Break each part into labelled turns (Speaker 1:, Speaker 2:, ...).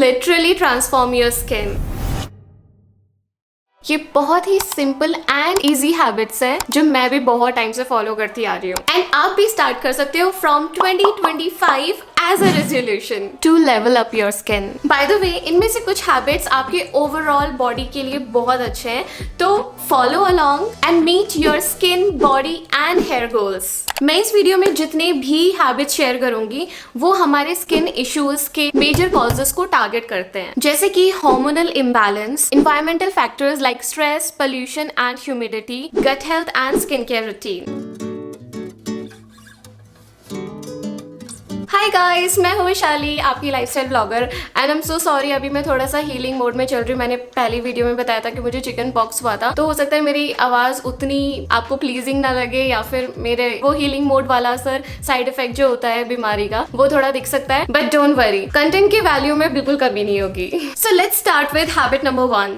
Speaker 1: literally transform your skin. ये बहुत ही सिंपल एंड इजी हैबिट्स हैं जो मैं भी बहुत टाइम से फॉलो करती आ रही हूँ एंड आप भी स्टार्ट कर सकते हो from 2025 as a resolution to level up your skin. By the way, इनमें से कुछ हैबिट्स आपके ओवरऑल बॉडी के लिए बहुत अच्छे हैं, तो follow along and meet your skin, body and hair goals. मैं इस वीडियो में जितने भी हैबिट्स शेयर करूंगी वो हमारे स्किन इश्यूज के मेजर कॉजेस को टारगेट करते हैं, जैसे कि hormonal imbalance, environmental factors like stress, pollution and humidity, gut health and skin care routine. Hi guys, मैं हूँ वैशाली, आपकी lifestyle blogger and I am so sorry, अभी मैं थोड़ा सा हीलिंग मोड में चल रही हूँ. मैंने पहली वीडियो में बताया था कि मुझे चिकन पॉक्स हुआ था, तो हो सकता है मेरी आवाज़ उतनी आपको प्लीजिंग ना लगे या फिर मेरे वो हीलिंग मोड वाला असर, साइड इफेक्ट जो होता है बीमारी का, वो थोड़ा दिख सकता है. बट डोंट वरी, कंटेंट की वैल्यू में बिल्कुल कमी नहीं होगी. So let's start with habit number 1.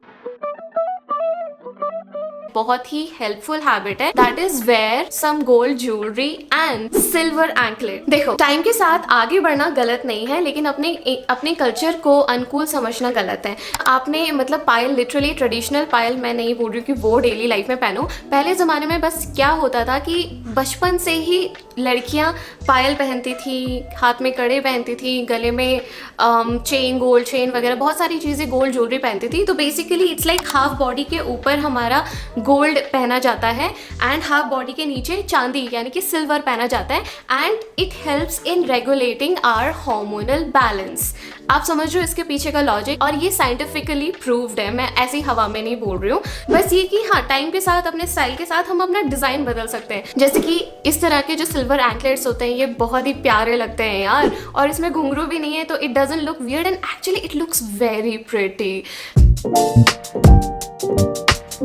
Speaker 1: बहुत ही हेल्पफुल हैबिट है, that is wear some gold jewellery and silver anklet. देखो, टाइम के साथ आगे बढ़ना गलत नहीं है, लेकिन अपने कल्चर को अनुकूल समझना गलत है. आपने मतलब पायल, लिटरली ट्रेडिशनल पायल, मैं नहीं बोल रही हूँ कि वो डेली लाइफ में पहनो. पहले जमाने में बस क्या होता था कि बचपन से ही लड़कियां पायल पहनती थी, हाथ में कड़े पहनती थी, गले में चेन, गोल्ड चेन वगैरह बहुत सारी चीज़ें, गोल्ड ज्वेलरी पहनती थी. तो basically it's like half body के ऊपर हमारा गोल्ड पहना जाता है एंड हाफ बॉडी के नीचे चांदी यानी कि सिल्वर पहना जाता है and it helps in regulating our hormonal balance. आप समझ रहे हो इसके पीछे का लॉजिक, और ये साइंटिफिकली प्रूव्ड है. मैं ऐसी हवा में नहीं बोल रही हूँ, बस ये कि हाँ, टाइम के साथ अपने स्टाइल के साथ हम अपना डिजाइन बदल सकते हैं. जैसे कि इस तरह के जो सिल्वर एंकलेट्स होते हैं, ये बहुत ही प्यारे लगते हैं यार, और इसमें घुंघरू भी नहीं है, तो it doesn't look weird and actually it looks very pretty.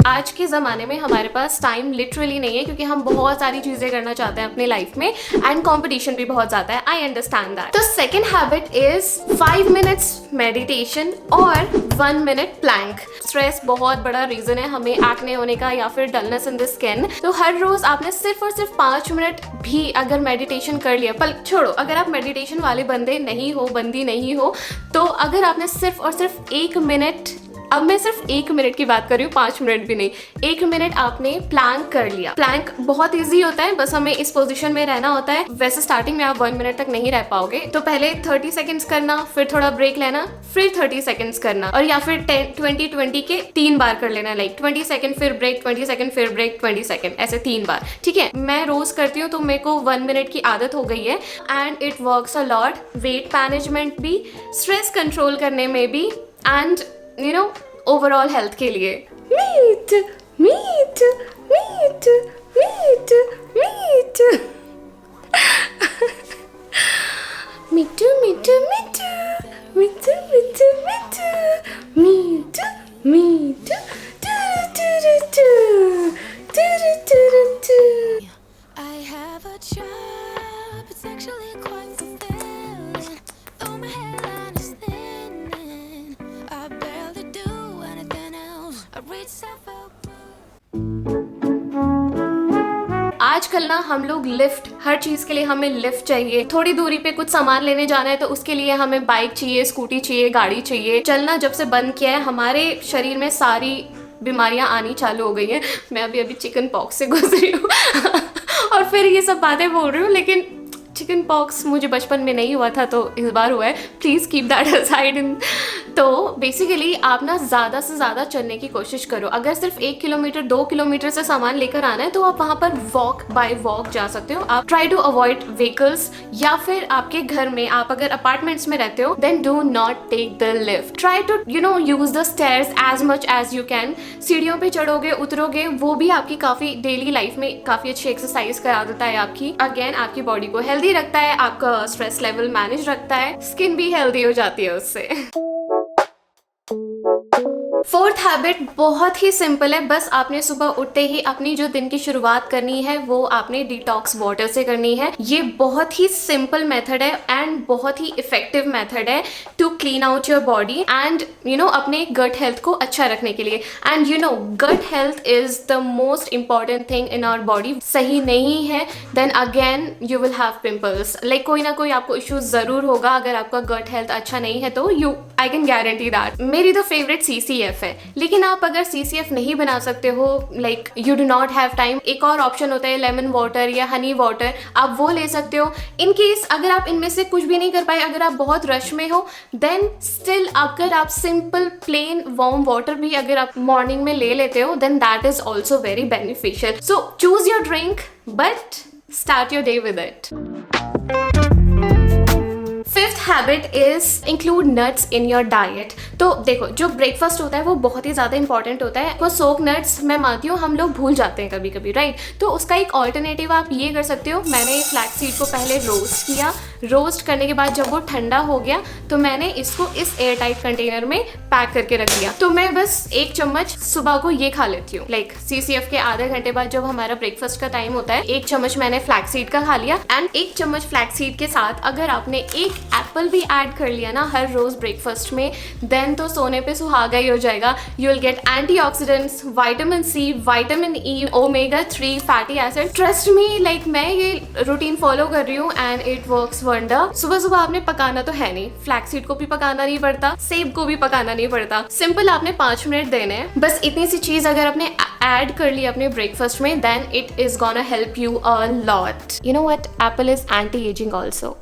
Speaker 1: आज के ज़माने में हमारे पास टाइम लिटरली नहीं है, क्योंकि हम बहुत सारी चीज़ें करना चाहते हैं अपनी लाइफ में एंड कंपटीशन भी बहुत ज़्यादा है. I understand that. तो second habit is 5 minutes meditation और 1 मिनट प्लैंक. स्ट्रेस बहुत बड़ा रीज़न है हमें एक्ने होने का या फिर डलनेस इन द स्किन. तो हर रोज़ आपने सिर्फ और सिर्फ 5 मिनट भी अगर मेडिटेशन कर लिया, पल छोड़ो, अगर आप मेडिटेशन वाले बंदी नहीं हो, तो अगर आपने सिर्फ और सिर्फ 1 मिनट, अब मैं सिर्फ 1 मिनट की बात कर रही हूँ, 5 मिनट भी नहीं, 1 मिनट आपने प्लैंक कर लिया. प्लैंक बहुत इजी होता है, बस हमें इस पोजीशन में रहना होता है. वैसे स्टार्टिंग में आप 1 मिनट तक नहीं रह पाओगे, तो पहले 30 सेकंड्स करना, फिर थोड़ा ब्रेक लेना, फिर 30 सेकंड्स करना, और या फिर 10-20-20 के 3 बार कर लेना. लाइक 20 सेकंड फिर ब्रेक, 20 सेकंड फिर ब्रेक, 20 सेकंड, ऐसे 3 बार. ठीक है, मैं रोज करती हूँ, तो मेरे को 1 मिनट की आदत हो गई है and it works a lot. Weight management भी, स्ट्रेस कंट्रोल करने में भी, and you know overall health के लिए. मीट मीट मीट मीट मीट मीठू मीठू मीठू मीठू मीठू मीठू मीठू मीठू
Speaker 2: I have a job, it's actually quite fulfilling. Though my hairline is thinning, I barely do anything else. I reach self-help.
Speaker 1: आजकल ना हम लोग लिफ्ट, हर चीज के लिए हमें लिफ्ट चाहिए. थोड़ी दूरी पे कुछ सामान लेने जाना है तो उसके लिए हमें बाइक चाहिए, स्कूटी चाहिए, गाड़ी चाहिए. चलना जब से बंद किया है, हमारे शरीर में सारी बीमारियां आनी चालू हो गई हैं. मैं अभी चिकन पॉक्स से गुजरी हूँ और फिर ये सब बातें बोल रही हूँ, लेकिन चिकन पॉक्स मुझे बचपन में नहीं हुआ था, तो इस बार हुआ है. Please keep that aside. तो बेसिकली आप ना ज़्यादा से ज़्यादा चलने की कोशिश करो. अगर सिर्फ 1 किलोमीटर 2 किलोमीटर से सामान लेकर आना है, तो आप वहाँ पर वॉक बाय वॉक जा सकते हो. आप ट्राई टू अवॉइड व्हीकल्स, या फिर आपके घर में, आप अगर अपार्टमेंट्स में रहते हो, then do not take the lift. Try to use the stairs as much as you can. सीढ़ियों पे चढ़ोगे, उतरोगे, वो भी आपकी काफ़ी डेली लाइफ में काफ़ी अच्छी एक्सरसाइज करा देता है आपकी. अगेन आपकी बॉडी को हेल्दी रखता है, आपका स्ट्रेस लेवल मैनेज रखता है, स्किन भी हेल्दी हो जाती है उससे. फोर्थ हैबिट बहुत ही सिंपल है, बस आपने सुबह उठते ही अपनी जो दिन की शुरुआत करनी है वो आपने डिटॉक्स वाटर से करनी है। ये बहुत ही सिंपल मेथड है एंड बहुत ही इफेक्टिव मेथड है to clean out your body and अपने गट हेल्थ को अच्छा रखने के लिए। And gut health is the most important thing in our body. सही नहीं है then again you will have pimples, like कोई ना कोई आपको इशू जरूर होगा अगर आपका गट हेल्थ अच्छा नहीं है तो आई कैन गारंटी दैट। मेरी तो फेवरेट CCF है, लेकिन आप अगर CCF नहीं बना सकते हो, like you do not have time, एक और ऑप्शन होता है लेमन वाटर या हनी वाटर, आप वो ले सकते हो। इन केस अगर आप इनमें से कुछ भी नहीं कर पाए, अगर आप बहुत रश में हो, देन स्टिल अगर आप सिंपल प्लेन वार्म वाटर भी अगर आप मॉर्निंग में ले लेते हो, then that is also very beneficial. So choose your drink but start your day with it. Fifth habit is include nuts in your diet. तो देखो, जो ब्रेकफास्ट होता है वो बहुत ही ज़्यादा इंपॉर्टेंट होता है। वो सोक नट्स मैं मानती हूँ हम लोग भूल जाते हैं कभी कभी, राइट? तो उसका एक ऑल्टरनेटिव आप ये कर सकते हो। मैंने फ्लैक्स सीड को पहले रोस्ट किया, रोस्ट करने के बाद जब वो ठंडा हो गया तो मैंने इसको इस एयर टाइट कंटेनर में पैक करके रख दिया। तो मैं बस 1 चम्मच सुबह को ये खा लेती हूँ। लाइक CCF के आधे घंटे बाद जब हमारा ब्रेकफास्ट का टाइम होता है, 1 चम्मच मैंने फ्लैक्स सीड का खा लिया। एंड 1 चम्मच फ्लैक्स सीड के साथ अगर आपने 1 एप्पल भी ऐड कर लिया ना हर रोज ब्रेकफास्ट में, देन तो सोने पे सुहागा ही हो जाएगा। You will get antioxidants, vitamin C, vitamin E, omega 3 fatty acid. Trust me, like मैं ये रूटीन फॉलो कर रही हूँ एंड इट वर्क्स वंडर। सुबह सुबह आपने पकाना तो है नहीं, फ्लैक्स सीड को भी पकाना नहीं पड़ता, सेब को भी पकाना नहीं पड़ता, सिंपल आपने 5 मिनट देने हैं। बस इतनी सी चीज अगर आपने ऐड कर ली अपने ब्रेकफास्ट में, then it is gonna help you a lot. You know what, apple is anti ageing also.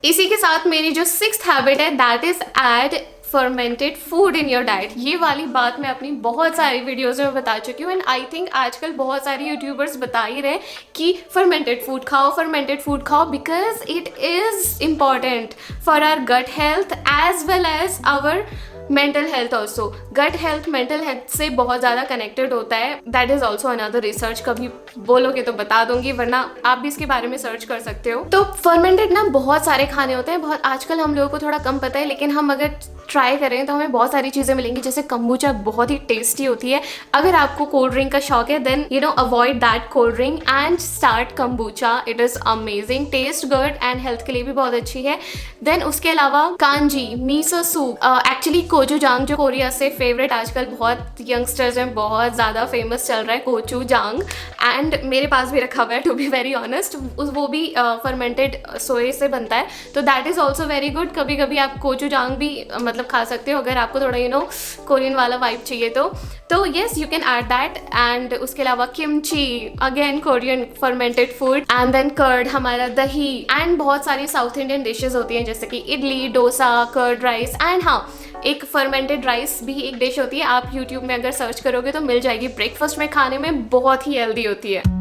Speaker 1: इसी के साथ मेरी जो 6th हैबिट है that is add fermented food in your diet. ये वाली बात मैं अपनी बहुत सारी वीडियोज में बता चुकी हूँ एंड आई थिंक आजकल बहुत सारे यूट्यूबर्स बता ही रहे कि फर्मेंटेड फूड खाओ because it is important for our gut health as well as our mental health also. Gut health mental health से बहुत ज़्यादा कनेक्टेड होता है। That is also another research, कभी बोलोगे तो बता दूंगी, वरना आप भी इसके बारे में सर्च कर सकते हो। तो फर्मेंटेड ना बहुत सारे खाने होते हैं, बहुत आजकल हम लोगों को थोड़ा कम पता है, लेकिन हम अगर ट्राई करें तो हमें बहुत सारी चीज़ें मिलेंगी। जैसे कम्बुचा बहुत ही टेस्टी होती है। अगर आपको कोल्ड ड्रिंक का शौक है then avoid that cold drink and start kombucha. It is amazing, taste good and health के लिए भी बहुत अच्छी है। देन उसके अलावा kanji, miso soup, actually gochujang जो कोरिया से फेवरेट आजकल बहुत यंगस्टर्स में बहुत ज़्यादा फेमस चल रहा है कोचूजांग, एंड मेरे पास भी रखा हुआ है टू बी वेरी ऑनेस्ट। वो भी फर्मेंटेड सोए से बनता है, तो that is also very good. कभी कभी आप कोचूजांग भी मतलब खा सकते हो अगर आपको थोड़ा कोरियन वाला वाइब चाहिए तो yes you can add that. And उसके अलावा kimchi, again Korean fermented food, and then curd, हमारा दही, एंड बहुत सारी साउथ इंडियन डिशेज होती हैं जैसे कि idli, dosa, curd rice, and हाँ एक फर्मेंटेड राइस भी एक डिश होती है, आप यूट्यूब में अगर सर्च करोगे तो मिल जाएगी। ब्रेकफास्ट में खाने में बहुत ही हेल्दी होती है।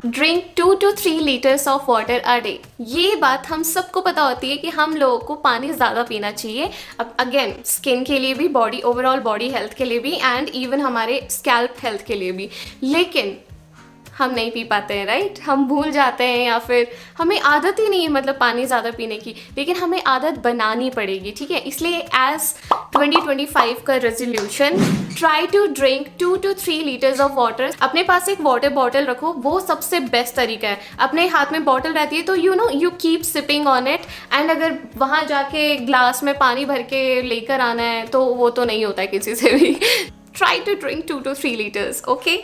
Speaker 1: Drink 2 to 3 litres of water a day. ये बात हम सबको पता होती है कि हम लोगों को पानी ज़्यादा पीना चाहिए। अब अगेन स्किन के लिए भी, बॉडी ओवरऑल बॉडी हेल्थ के लिए भी, एंड इवन हमारे स्कैल्प हेल्थ के लिए भी, लेकिन हम नहीं पी पाते हैं, राइट? हम भूल जाते हैं या फिर हमें आदत ही नहीं है मतलब पानी ज़्यादा पीने की, लेकिन हमें आदत बनानी पड़ेगी, ठीक है? इसलिए एज 2025 का resolution, try to drink 2 to 3 litres of water. अपने पास एक वाटर बॉटल रखो, वो सबसे बेस्ट तरीका है। अपने हाथ में बॉटल रहती है तो you keep sipping on it, and अगर वहाँ जाके ग्लास में पानी भर के लेकर आना है तो वो तो नहीं होता है किसी से भी। Try to drink 2 to 3 litres, okay?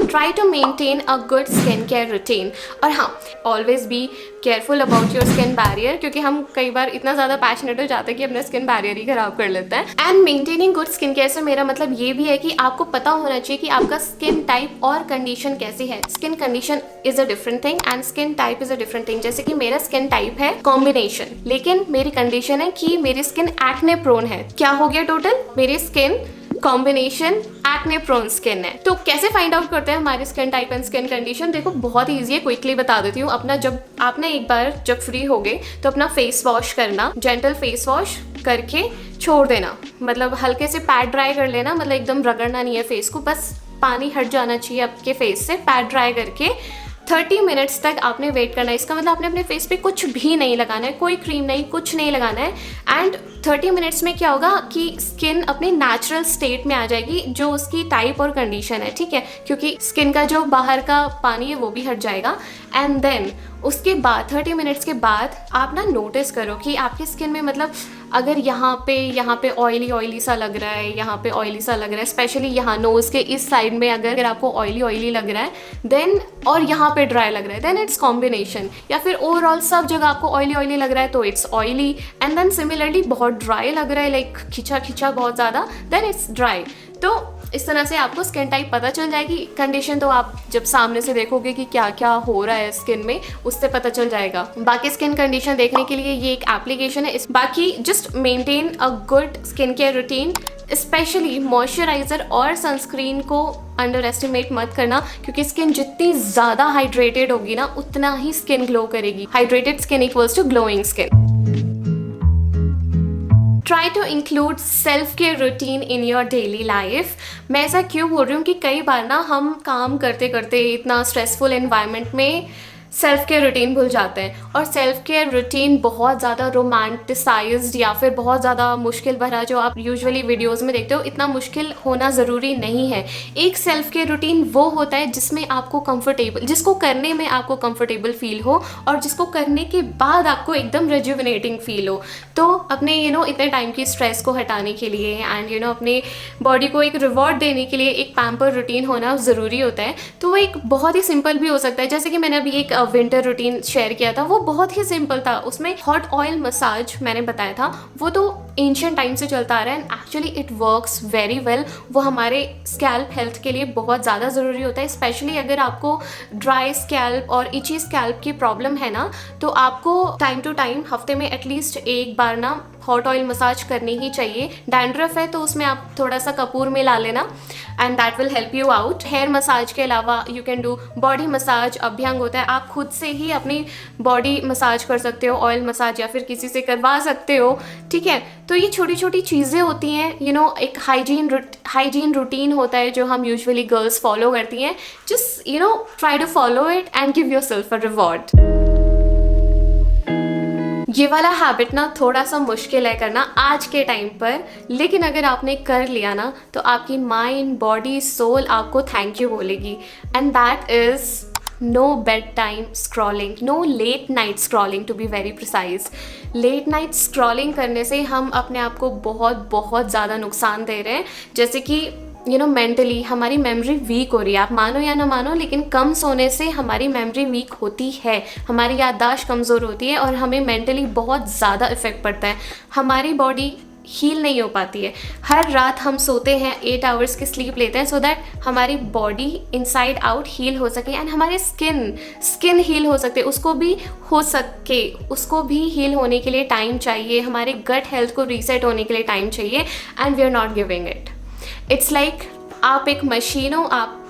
Speaker 1: Try to maintain a good skincare routine. और हाँ, always be careful about your skin barrier, क्योंकि हम कई बार इतना ज़्यादा पैशनेट हो जाते हैं कि अपना स्किन बैरियर ही खराब कर लेते हैं। And maintaining good skin care से मेरा मतलब ये भी है कि आपको पता होना चाहिए कि आपका स्किन टाइप और कंडीशन कैसी है। Skin condition is a different thing and skin type is a different thing. जैसे कि मेरा स्किन टाइप है कॉम्बिनेशन, लेकिन मेरी कंडीशन है कि मेरी स्किन एक्ने प्रोन है। क्या हो गया टोटल? मेरी skin combination acne prone skin है। तो कैसे फाइंड आउट करते हैं हमारी skin type and skin condition? देखो बहुत ईजी है, क्विकली बता देती हूँ। अपना जब आपने एक बार जब फ्री हो गए तो अपना फेस वॉश करना, जेंटल फेस वॉश करके छोड़ देना, मतलब हल्के से पैड ड्राई कर लेना, मतलब एकदम रगड़ना नहीं है फेस को, बस पानी हट जाना चाहिए आपके फेस से। पैड ड्राई करके 30 मिनट्स तक आपने वेट करना है। इसका मतलब आपने अपने फेस पे कुछ भी नहीं लगाना है, कोई क्रीम नहीं, कुछ नहीं लगाना है। एंड 30 मिनट्स में क्या होगा कि स्किन अपने नेचुरल स्टेट में आ जाएगी, जो उसकी टाइप और कंडीशन है, ठीक है, क्योंकि स्किन का जो बाहर का पानी है वो भी हट जाएगा। एंड देन उसके बाद 30 मिनट्स के बाद आप ना नोटिस करो कि आपकी स्किन में मतलब अगर यहाँ पे ऑयली सा लग रहा है, यहाँ पे ऑयली सा लग रहा है, स्पेशली यहाँ नोज़ के इस साइड में अगर आपको ऑयली लग रहा है देन, और यहाँ पे ड्राई लग रहा है, देन इट्स कॉम्बिनेशन। या फिर ओवरऑल सब जगह आपको ऑयली लग रहा है तो it's oily, and then similarly बहुत ड्राई लग रहा है, लाइक खिंचा बहुत ज़्यादा, देन इट्स ड्राई। तो इस तरह से आपको स्किन टाइप पता चल जाएगी। कंडीशन तो आप जब सामने से देखोगे कि क्या क्या हो रहा है स्किन में, उससे पता चल जाएगा। बाकी स्किन कंडीशन देखने के लिए ये एक एप्लीकेशन है। बाकी just maintain a good skin care routine, specially moisturiser और सनस्क्रीन को अंडर एस्टिमेट मत करना, क्योंकि स्किन जितनी ज़्यादा हाइड्रेटेड होगी ना उतना ही स्किन ग्लो करेगी। Hydrated skin equals to glowing skin. Try to include self care routine in your daily life. मैं ऐसा क्यों बोल रही हूँ कि कई बार ना हम काम करते करते इतना स्ट्रेसफुल एनवायरनमेंट में सेल्फ केयर रूटीन भूल जाते हैं, और सेल्फ केयर रूटीन बहुत ज़्यादा रोमांटिसाइज्ड या फिर बहुत ज़्यादा मुश्किल भरा जो आप यूजुअली वीडियोस में देखते हो, इतना मुश्किल होना ज़रूरी नहीं है। एक सेल्फ केयर रूटीन वो होता है जिसमें आपको कंफर्टेबल, जिसको करने में आपको कंफर्टेबल फील हो और जिसको करने के बाद आपको एकदम रेजुविनेटिंग फील हो। तो अपने इतने टाइम की स्ट्रेस को हटाने के लिए एंड अपने बॉडी को एक रिवॉर्ड देने के लिए एक पैम्पर रूटीन होना ज़रूरी होता है। तो वो एक बहुत ही सिंपल भी हो सकता है, जैसे कि मैंने अभी एक विंटर रूटीन शेयर किया था, वो बहुत ही सिंपल था। उसमें हॉट ऑयल मसाज मैंने बताया था, वो तो एंशिएंट टाइम से चलता आ रहा है and actually it works very well. वो हमारे स्कैल्प हेल्थ के लिए बहुत ज़्यादा ज़रूरी होता है, स्पेशली अगर आपको ड्राई स्कैल्प और इची स्कैल्प की प्रॉब्लम है ना, तो आपको टाइम टू टाइम हफ्ते में एटलीस्ट एक बार ना हॉट ऑयल मसाज करनी ही चाहिए। डैंड्रफ है तो उसमें आप थोड़ा सा कपूर मिला लेना and that will help you out. Hair massage के अलावा you can do body massage, अभ्यंग होता है, आप खुद से ही अपनी बॉडी मसाज कर सकते हो, ऑयल मसाज या फिर किसी से करवा सकते हो, ठीक है। तो ये छोटी छोटी चीज़ें होती हैं, एक हाइजीन रूटीन होता है जो हम यूजुअली गर्ल्स फॉलो करती हैं। Just try to follow it and give yourself a reward. ये वाला हैबिट ना थोड़ा सा मुश्किल है करना आज के टाइम पर, लेकिन अगर आपने कर लिया ना तो आपकी माइंड, बॉडी, सोल आपको थैंक यू बोलेगी, and that is no bed time scrolling, no late night scrolling to be very precise. Late night scrolling करने से हम अपने आप को बहुत ज़्यादा नुकसान दे रहे हैं, जैसे कि मेंटली हमारी मेमोरी वीक हो रही है। आप मानो या ना मानो, लेकिन कम सोने से हमारी मेमोरी वीक होती है, हमारी याददाश्त कमज़ोर होती है और हमें मेंटली बहुत ज़्यादा इफ़ेक्ट पड़ता है। हमारी बॉडी हील नहीं हो पाती है। हर रात हम सोते हैं, 8 आवर्स की स्लीप लेते हैं सो दैट हमारी बॉडी इनसाइड आउट हील हो सके एंड हमारे स्किन हील हो सकते, उसको भी हील होने के लिए टाइम चाहिए। हमारे गट हेल्थ को रीसेट होने के लिए टाइम चाहिए and we are not giving it. It's like आप एक मशीन हो, आप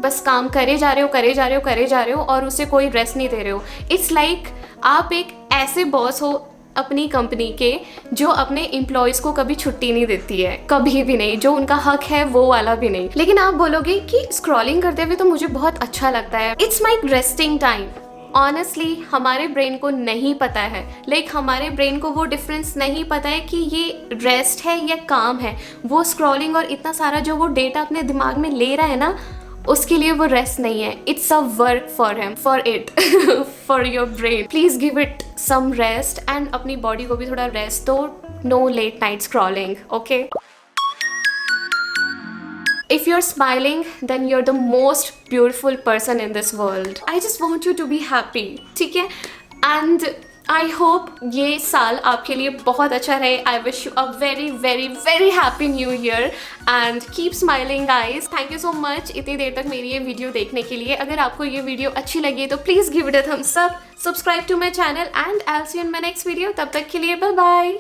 Speaker 1: बस काम करे जा रहे हो और उसे कोई रेस्ट नहीं दे रहे हो। इट्स लाइक आप एक ऐसे बॉस हो अपनी कंपनी के जो अपने एम्प्लॉयज़ को कभी छुट्टी नहीं देती है, कभी भी नहीं, जो उनका हक है वो वाला भी नहीं। लेकिन आप बोलोगे कि स्क्रॉलिंग करते हुए तो मुझे बहुत अच्छा लगता है, it's my resting time. Honestly हमारे ब्रेन को नहीं पता है, हमारे ब्रेन को वो डिफरेंस नहीं पता है कि ये रेस्ट है या काम है। वो स्क्रॉलिंग और इतना सारा जो वो डेटा अपने दिमाग में ले रहा है ना, उसके लिए वो रेस्ट नहीं है, it's a work for your brain. Please give it some rest and अपनी बॉडी को भी थोड़ा रेस्ट दो। No late night scrolling, okay. If you're smiling, then you're the most beautiful person in this world. I just want you to be happy, ठीक है? And I hope ये साल आपके लिए बहुत अच्छा रहे. I wish you a very very very happy new year and keep smiling guys. Thank you so much इतनी देर तक मेरी ये वीडियो देखने के लिए. अगर आपको ये वीडियो अच्छी लगी तो please give it a thumbs up. Subscribe to my channel and I'll see you in my next video. तब तक के लिए bye bye.